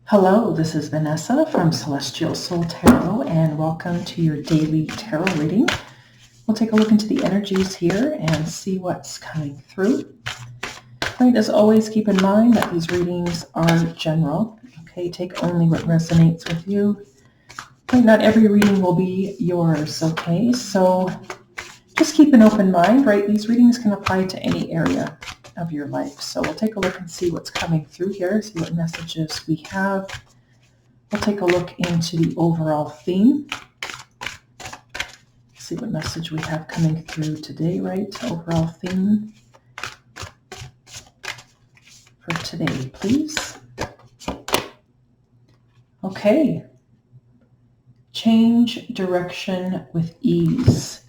Hello, this is Vanessa from Celestial Soul Tarot, and welcome to your daily tarot reading. We'll take a look into the energies here and see what's coming through. Right, as always, keep in mind that these readings are general. Okay, take only what resonates with you. Right, not every reading will be yours. Okay, so just keep an open mind. Right, these readings can apply to any area of your life. So we'll take a look and see what's coming through here, see what messages we have. We'll take a look into the overall theme, see what message we have coming through today, right? Overall theme for today, please. Okay. Change direction with ease.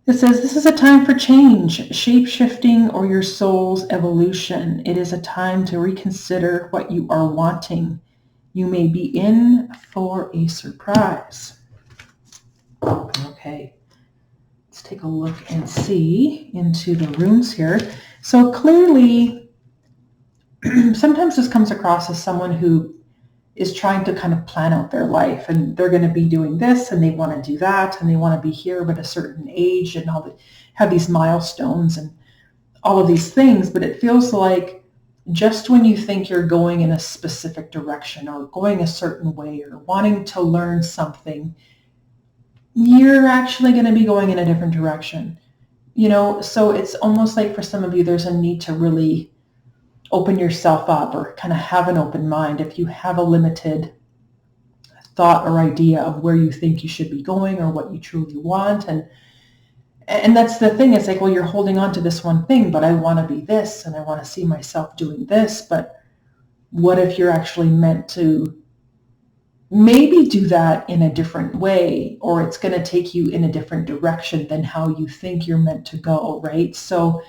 It says, this is a time for change, shape-shifting, or your soul's evolution. It is a time to reconsider what you are wanting. You may be in for a surprise. Okay, let's take a look and see into the runes here. So clearly, sometimes this comes across as someone who is trying to kind of plan out their life, and they're going to be doing this and they want to do that and they want to be here at a certain age and have these milestones and all of these things. But it feels like just when you think you're going in a specific direction or going a certain way or wanting to learn something, you're actually going to be going in a different direction. So it's almost like for some of you, there's a need to really open yourself up or kind of have an open mind if you have a limited thought or idea of where you think you should be going or what you truly want. And that's the thing. It's like, well, you're holding on to this one thing, but I want to be this and I want to see myself doing this. But what if you're actually meant to maybe do that in a different way, or it's going to take you in a different direction than how you think you're meant to go, right? So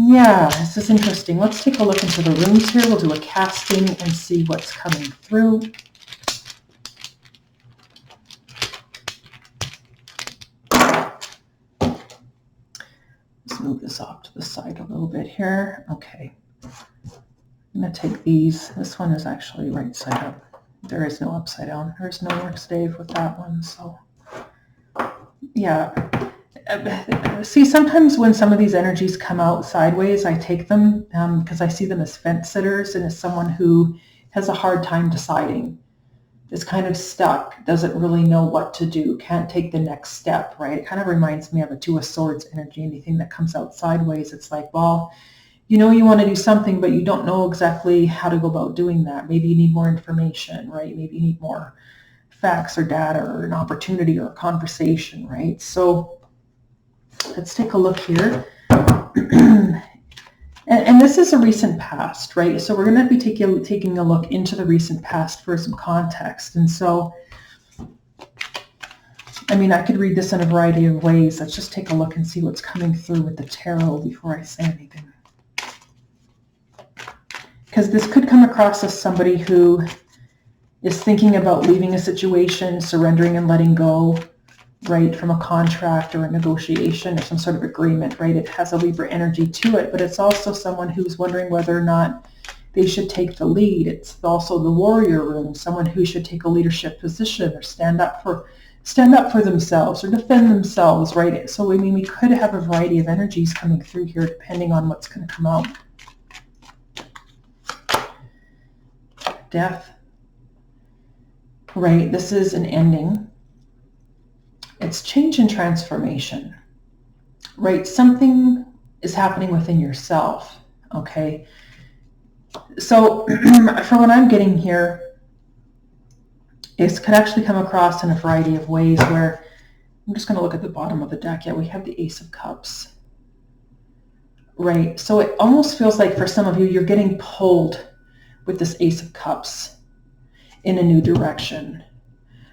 yeah, this is interesting. Let's take a look into the runes here. We'll do a casting and see what's coming through. Let's move this off to the side a little bit here. Okay. I'm going to take these. This one is actually right side up. There is no upside down. There's no work stave with that one. So yeah. See, sometimes when some of these energies come out sideways, I take them because I see them as fence sitters and as someone who has a hard time deciding, is kind of stuck, doesn't really know what to do, can't take the next step, right? It kind of reminds me of a Two of Swords energy. Anything that comes out sideways, it's like, well, you want to do something, but you don't know exactly how to go about doing that. Maybe you need more information, right? Maybe you need more facts or data or an opportunity or a conversation, right? So let's take a look here. and this is a recent past, right? So we're going to be taking a look into the recent past for some context. And so, I could read this in a variety of ways. Let's just take a look and see what's coming through with the tarot before I say anything. Because this could come across as somebody who is thinking about leaving a situation, surrendering and letting go, right, from a contract or a negotiation or some sort of agreement, right? It has a Libra energy to it, but it's also someone who's wondering whether or not they should take the lead. It's also the warrior rune, someone who should take a leadership position or stand up for themselves or defend themselves, right? So we could have a variety of energies coming through here depending on what's going to come out. Death, right? This is an ending. It's change and transformation, right? Something is happening within yourself, okay? So from what I'm getting here, it could actually come across in a variety of ways where, I'm just going to look at the bottom of the deck. Yeah, we have the Ace of Cups, right? So it almost feels like for some of you, you're getting pulled with this Ace of Cups in a new direction,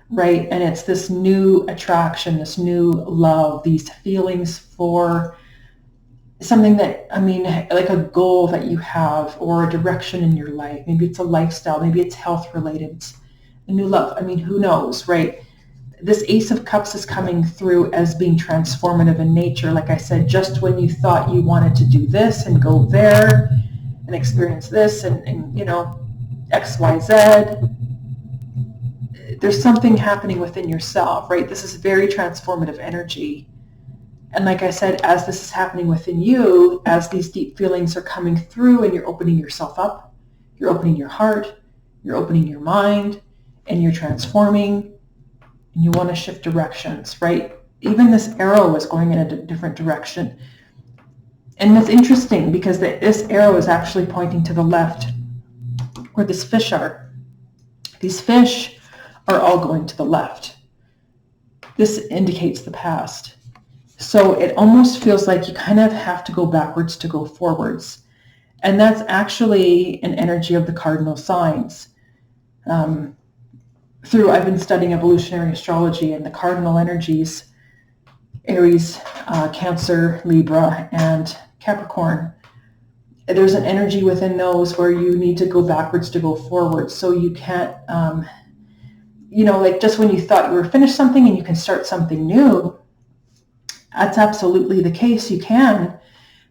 right? And it's this new attraction, this new love, these feelings for something that, like a goal that you have or a direction in your life. Maybe it's a lifestyle, maybe it's health related, it's a new love. Who knows, right? This Ace of Cups is coming through as being transformative in nature. Like I said, just when you thought you wanted to do this and go there and experience this and XYZ. There's something happening within yourself, right? This is very transformative energy. And like I said, as this is happening within you, as these deep feelings are coming through and you're opening yourself up, you're opening your heart, you're opening your mind, and you're transforming, and you want to shift directions, right? Even this arrow is going in a different direction. And it's interesting because this arrow is actually pointing to the left where these fish are. These fish are all going to the left. This indicates the past. So it almost feels like you kind of have to go backwards to go forwards. And that's actually an energy of the cardinal signs. I've been studying evolutionary astrology, and the cardinal energies, Aries, Cancer, Libra, and Capricorn, there's an energy within those where you need to go backwards to go forward. So you can't, like just when you thought you were finished something and you can start something new, that's absolutely the case. You can,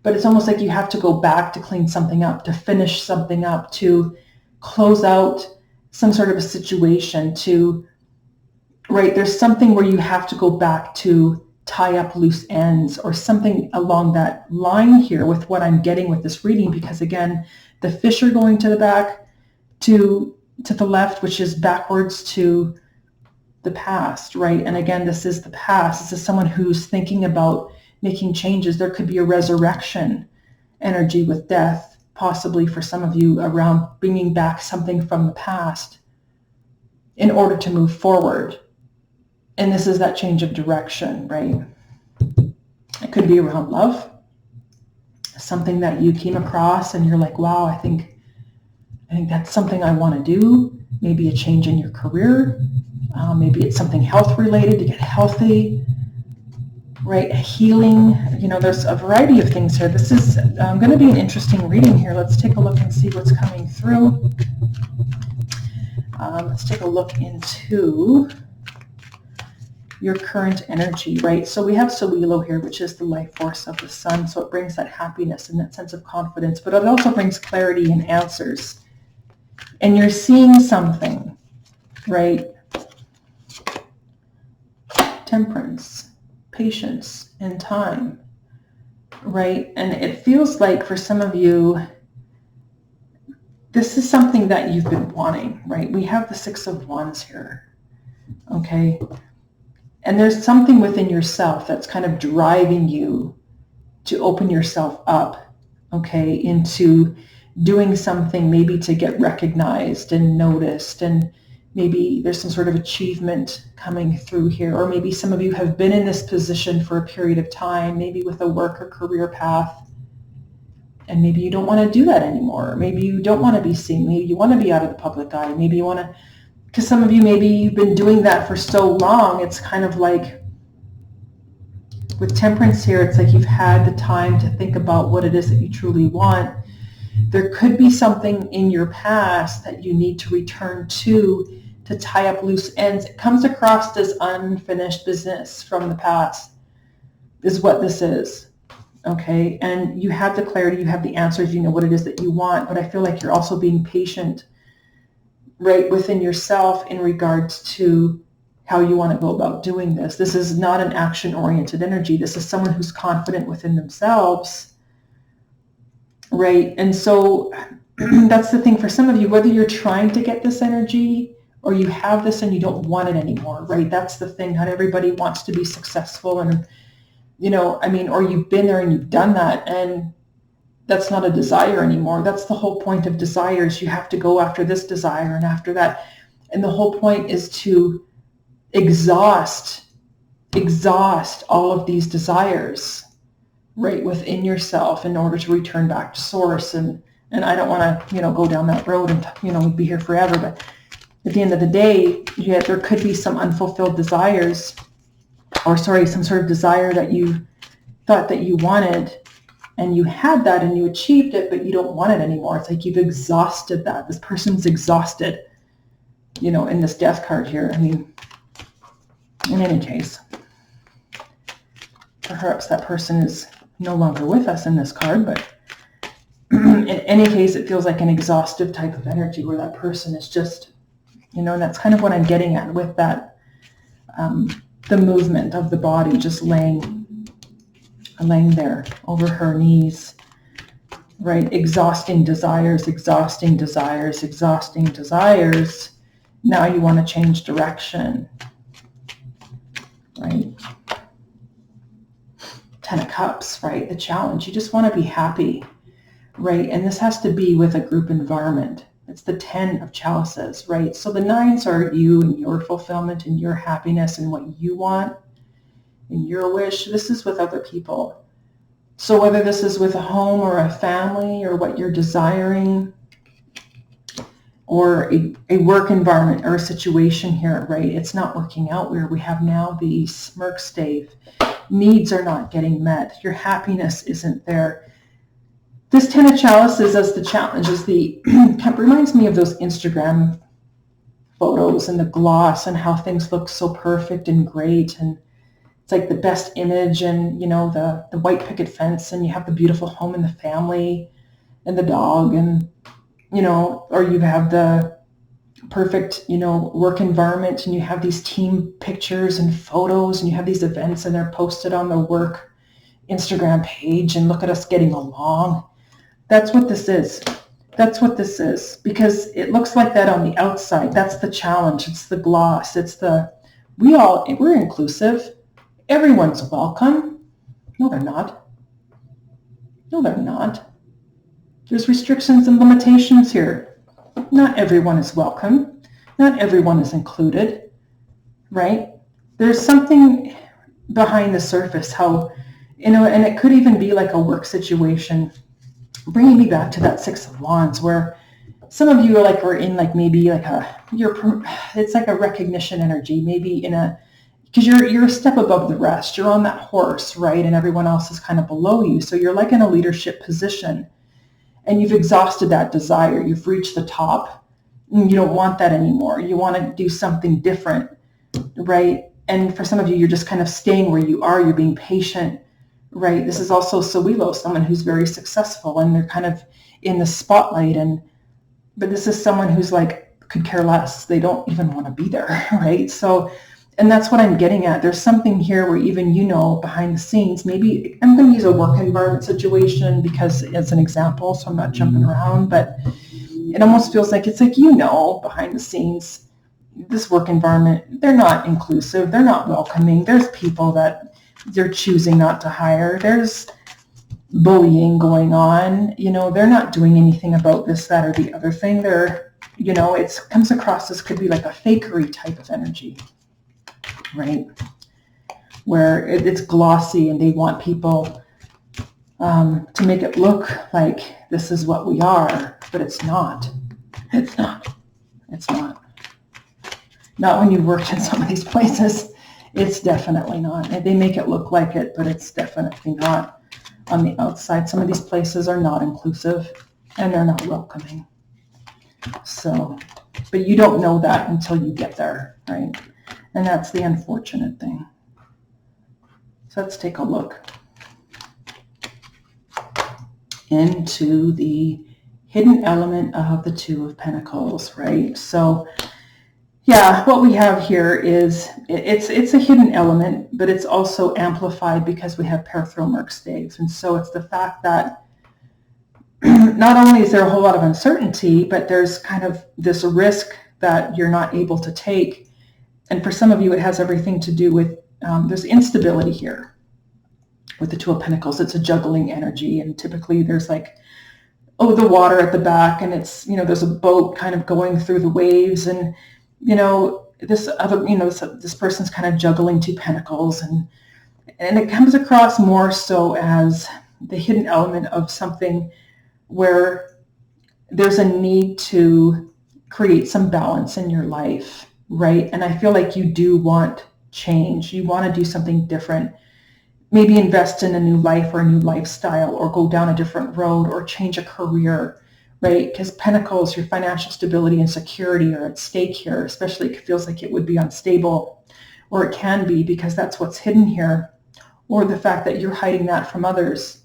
but it's almost like you have to go back to clean something up, to finish something up, to close out some sort of a situation, right? There's something where you have to go back to tie up loose ends or something along that line here with what I'm getting with this reading, because again, the fish are going to the back, to the left, which is backwards to the past, right? And again, this is the past. This is someone who's thinking about making changes. There could be a resurrection energy with death, possibly for some of you, around bringing back something from the past in order to move forward. And this is that change of direction, right? It could be around love, something that you came across and you're like, wow, I think that's something I want to do. Maybe a change in your career. Maybe it's something health related, to get healthy, right? Healing. There's a variety of things here. This is going to be an interesting reading here. Let's take a look and see what's coming through. Let's take a look into your current energy, right? So we have Sowilo here, which is the life force of the sun. So it brings that happiness and that sense of confidence, but it also brings clarity and answers. And you're seeing something, right? Temperance, patience, and time, right? And it feels like for some of you, this is something that you've been wanting, right? We have the Six of Wands here, okay? And there's something within yourself that's kind of driving you to open yourself up, okay, into doing something maybe to get recognized and noticed, and maybe there's some sort of achievement coming through here, or maybe some of you have been in this position for a period of time, maybe with a work or career path, and maybe you don't want to do that anymore. Maybe you don't want to be seen. Maybe you want to be out of the public eye. Maybe you want to, because some of you, maybe you've been doing that for so long, it's kind of like, with Temperance here, it's like you've had the time to think about what it is that you truly want. There could be something in your past that you need to return to tie up loose ends. It comes across as unfinished business from the past, is what this is, okay? And you have the clarity, you have the answers, you know what it is that you want, but I feel like you're also being patient, right, within yourself in regards to how you want to go about doing this. This is not an action-oriented energy. This is someone who's confident within themselves, right? And so that's the thing for some of you, whether you're trying to get this energy or you have this and you don't want it anymore, right? That's the thing. Not everybody wants to be successful, and, or you've been there and you've done that, and that's not a desire anymore. That's the whole point of desires. You have to go after this desire and after that. And the whole point is to exhaust all of these desires, right, within yourself in order to return back to source. And I don't want to, go down that road and, be here forever. But at the end of the day, there could be some unfulfilled desires, some sort of desire that you thought that you wanted, and you had that and you achieved it, but you don't want it anymore. It's like you've exhausted that. This person's exhausted, in this death card here. I mean, in any case, perhaps that person is no longer with us in this card, but in any case, it feels like an exhaustive type of energy where that person is just, and that's kind of what I'm getting at with that, the movement of the body, just laying there over her knees, right? Exhausting desires, exhausting desires, exhausting desires. Now you want to change direction, right? 10 of Cups, right? The challenge. You just want to be happy, right? And this has to be with a group environment. It's the 10 of Chalices, right? So the 9s are you and your fulfillment and your happiness and what you want and your wish. This is with other people. So whether this is with a home or a family or what you're desiring, or a work environment or a situation here, right? It's not working out where we have now the smirk stave. Needs are not getting met. Your happiness isn't there. This 10 of Chalices as the challenge is reminds me of those Instagram photos and the gloss and how things look so perfect and great. And it's like the best image and, the white picket fence and you have the beautiful home and the family and the dog and, or you have the perfect, work environment and you have these team pictures and photos and you have these events and they're posted on the work Instagram page and look at us getting along. That's what this is. That's what this is, because it looks like that on the outside. That's the challenge. It's the gloss. It's we're inclusive. Everyone's welcome. No, they're not. No, they're not. There's restrictions and limitations here. Not everyone is welcome. Not everyone is included, right? There's something behind the surface, how, and it could even be like a work situation, bringing me back to that 6 of Wands, where some of you are in maybe it's like a recognition energy, maybe because you're a step above the rest. You're on that horse, right? And everyone else is kind of below you. So you're like in a leadership position and you've exhausted that desire. You've reached the top and you don't want that anymore. You want to do something different, right? And for some of you, you're just kind of staying where you are. You're being patient, right? This is also Sowilo, someone who's very successful and they're kind of in the spotlight. But this is someone who's could care less. They don't even want to be there, right? So, and that's what I'm getting at. There's something here where even behind the scenes, maybe I'm going to use a work environment situation because as an example, so I'm not jumping around, but it almost feels like it's behind the scenes, this work environment, they're not inclusive. They're not welcoming. There's people that they're choosing not to hire. There's bullying going on. They're not doing anything about this, that, or the other thing. It comes across as could be like a fakery type of energy, right? Where it's glossy and they want people to make it look like this is what we are, but it's not. It's not. It's not. Not when you've worked in some of these places. It's definitely not. They make it look like it, but it's definitely not on the outside. Some of these places are not inclusive and they're not welcoming. So, but you don't know that until you get there, right? And that's the unfortunate thing. So let's take a look into the hidden element of the 2 of Pentacles, right? So yeah, what we have here is it's a hidden element, but it's also amplified because we have Perthromerk staves. And so it's the fact that not only is there a whole lot of uncertainty, but there's kind of this risk that you're not able to take. And for some of you, it has everything to do with, there's instability here with the 2 of Pentacles. It's a juggling energy. And typically there's the water at the back and it's, there's a boat kind of going through the waves and, this other, this person's kind of juggling 2 pentacles and it comes across more so as the hidden element of something where there's a need to create some balance in your life, right? And I feel like you do want change. You want to do something different, maybe invest in a new life or a new lifestyle or go down a different road or change a career, right? Because Pentacles, your financial stability and security are at stake here, especially if it feels like it would be unstable, or it can be because that's what's hidden here, or the fact that you're hiding that from others,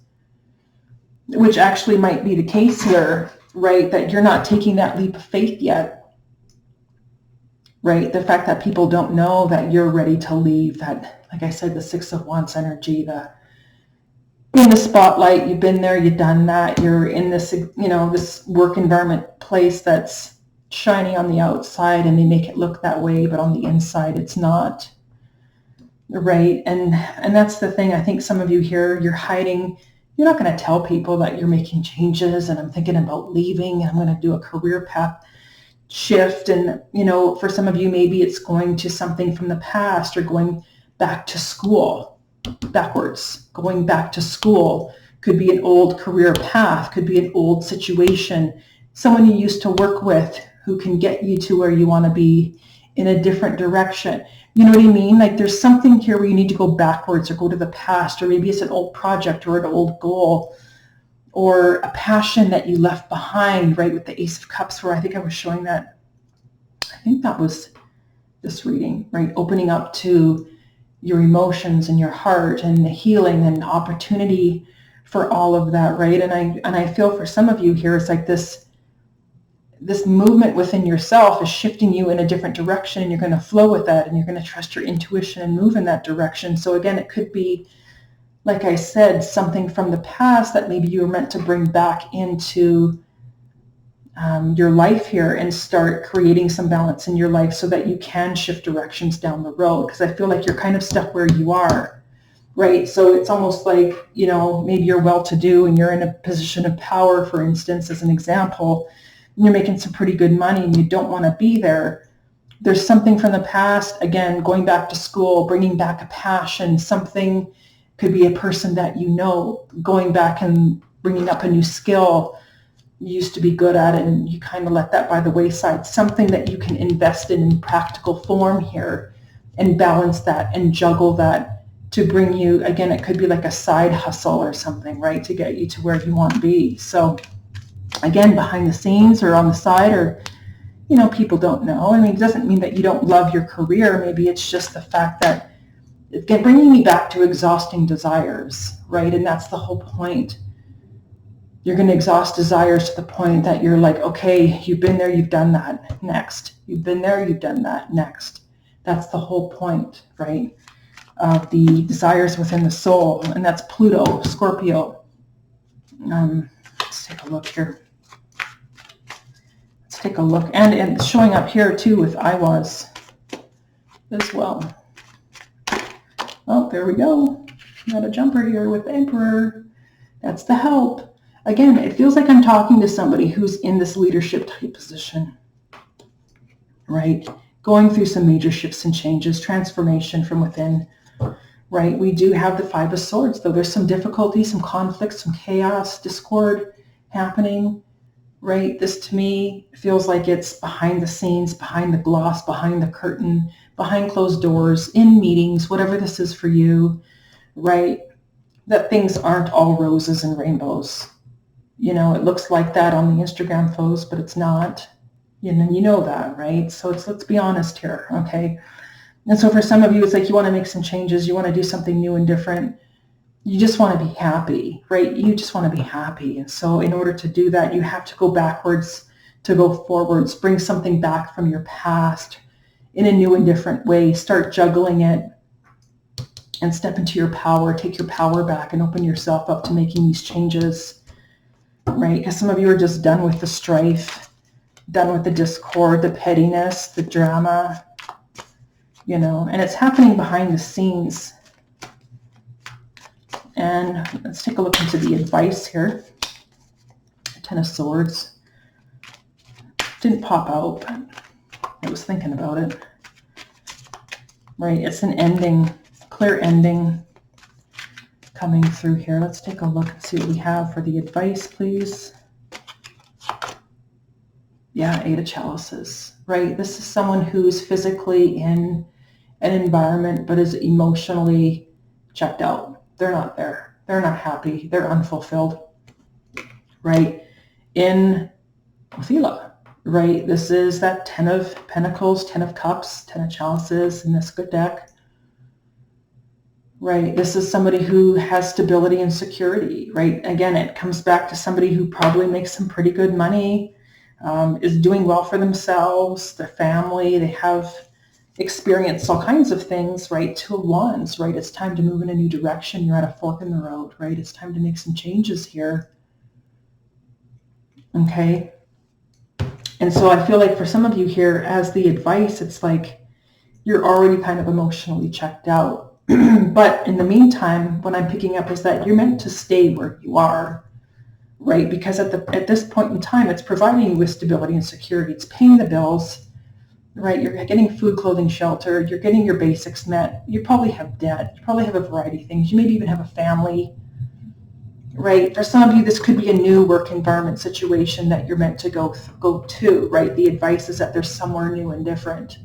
which actually might be the case here, right? That you're not taking that leap of faith yet, right? The fact that people don't know that you're ready to leave, that, like I said, the Six of Wands energy, the in the spotlight, you've been there, you've done that, you're in this, this work environment place that's shiny on the outside and they make it look that way, but on the inside it's not, right? And that's the thing. I think some of you here, you're hiding. You're not going to tell people that you're making changes and I'm thinking about leaving and I'm going to do a career path shift. And, for some of you, maybe it's going to something from the past or going back to school, backwards. Going back to school could be an old career path, could be an old situation, someone you used to work with who can get you to where you want to be in a different direction. You know what I mean? Like there's something here where you need to go backwards or go to the past, or maybe it's an old project or an old goal or a passion that you left behind, right? With the Ace of Cups, where I think I was showing that. I think that was this reading, right? Opening up to your emotions and your heart and the healing and opportunity for all of that, right? And I feel for some of you here, it's like this movement within yourself is shifting you in a different direction, and you're going to flow with that and you're going to trust your intuition and move in that direction. So again, it could be, like I said, something from the past that maybe you were meant to bring back into your life here and start creating some balance in your life so that you can shift directions down the road. Because I feel like you're kind of stuck where you are, right? So it's almost like, maybe you're well-to-do and you're in a position of power, for instance, as an example, and you're making some pretty good money and you don't want to be there. There's something from the past, again, going back to school, bringing back a passion, something could be a person that going back and bringing up a new skill. You used to be good at it and you kind of let that by the wayside. Something that you can invest in practical form here and balance that and juggle that to bring you, again, it could be like a side hustle or something, right? To get you to where you want to be. So again, behind the scenes or on the side, or, people don't know. I mean, it doesn't mean that you don't love your career. Maybe it's just the fact that it's bringing me back to exhausting desires, right? And that's the whole point. You're going to exhaust desires to the point that you're like, okay, you've been there, you've done that, next. You've been there, you've done that, next. That's the whole point, right? Of the desires within the soul. And that's Pluto, Scorpio. Let's take a look here. Let's take a look. And it's showing up here too with I was as well. Oh, there we go. Got a jumper here with the Emperor. That's the help. Again, it feels like I'm talking to somebody who's in this leadership type position, right? Going through some major shifts and changes, transformation from within, right? We do have the Five of Swords, though there's some difficulty, some conflict, some chaos, discord happening, right? This to me feels like it's behind the scenes, behind the gloss, behind the curtain, behind closed doors, in meetings, whatever this is for you, right? That things aren't all roses and rainbows. It looks like that on the Instagram post, but it's not. You know that, right? So let's be honest here, okay? And so for some of you, it's like you want to make some changes. You want to do something new and different. You just want to be happy, right? You just want to be happy. And so in order to do that, you have to go backwards to go forwards, bring something back from your past in a new and different way. Start juggling it and step into your power. Take your power back and open yourself up to making these changes. Right? Because some of you are just done with the strife, done with the discord, the pettiness, the drama, and it's happening behind the scenes. And let's take a look into the advice here. Ten of Swords. Didn't pop out, but I was thinking about it. Right? It's an ending, clear ending coming through here. Let's take a look and see what we have for the advice, please. Yeah, Eight of Chalices, right? This is someone who's physically in an environment but is emotionally checked out. They're not there. They're not happy. They're unfulfilled, right? In Othila, right? This is that Ten of Pentacles, Ten of Cups, Ten of Chalices in this good deck. right? This is somebody who has stability and security, right? Again, it comes back to somebody who probably makes some pretty good money, is doing well for themselves, their family, they have experienced all kinds of things, right? Two of Wands, right? It's time to move in a new direction. You're at a fork in the road, right? It's time to make some changes here. Okay. And so I feel like for some of you here, as the advice, it's like you're already kind of emotionally checked out. But in the meantime, what I'm picking up is that you're meant to stay where you are, right? Because at this point in time, it's providing you with stability and security. It's paying the bills, right? You're getting food, clothing, shelter. You're getting your basics met. You probably have debt. You probably have a variety of things. You maybe even have a family, right? For some of you, this could be a new work environment situation that you're meant to go to, right? The advice is that there's somewhere new and different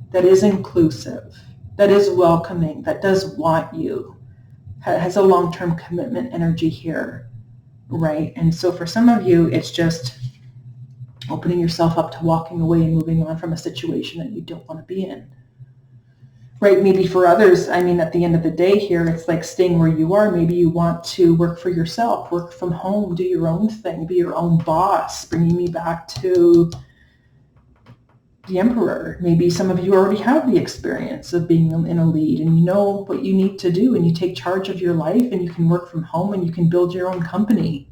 that is inclusive, that is welcoming, that does want you, has a long-term commitment energy here, right? And so for some of you, it's just opening yourself up to walking away and moving on from a situation that you don't want to be in. Right, maybe for others, I mean, at the end of the day here, it's like staying where you are. Maybe you want to work for yourself, work from home, do your own thing, be your own boss, bringing me back to the Emperor. Maybe some of you already have the experience of being in a lead and you know what you need to do and you take charge of your life and you can work from home and you can build your own company.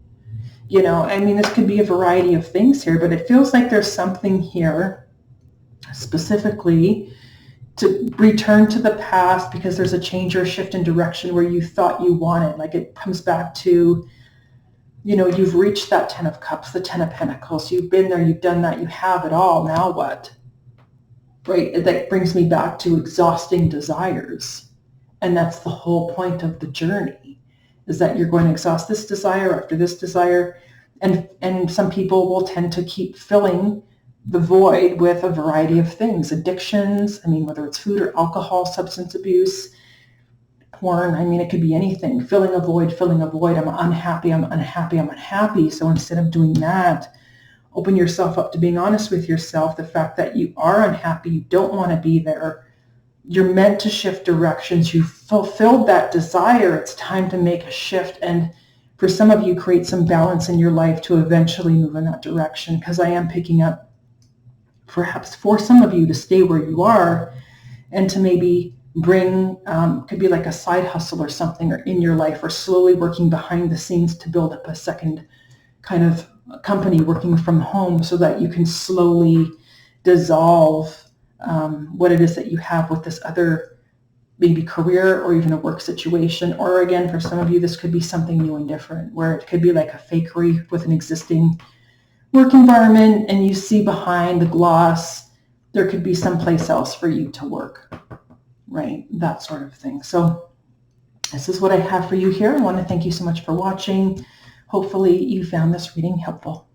You know, I mean, this could be a variety of things here, but it feels like there's something here specifically to return to the past because there's a change or a shift in direction where you thought you wanted. Like it comes back to, you know, you've reached that 10 of Cups, the 10 of Pentacles. You've been there, you've done that, you have it all. Now what? Right? That brings me back to exhausting desires. And that's the whole point of the journey, is that you're going to exhaust this desire after this desire. And some people will tend to keep filling the void with a variety of things, addictions. I mean, whether it's food or alcohol, substance abuse, porn. I mean, it could be anything. Filling a void. I'm unhappy. So instead of doing that, open yourself up to being honest with yourself. The fact that you are unhappy, you don't want to be there. You're meant to shift directions. You've fulfilled that desire. It's time to make a shift. And for some of you, create some balance in your life to eventually move in that direction. Because I am picking up perhaps for some of you to stay where you are and to maybe bring, could be like a side hustle or something or in your life, or slowly working behind the scenes to build up a second kind of company working from home so that you can slowly dissolve what it is that you have with this other maybe career or even a work situation. Or again, for some of you, this could be something new and different, where it could be like a fakery with an existing work environment and you see behind the gloss, there could be someplace else for you to work, right? That sort of thing. So this is what I have for you here. I want to thank you so much for watching. Hopefully you found this reading helpful.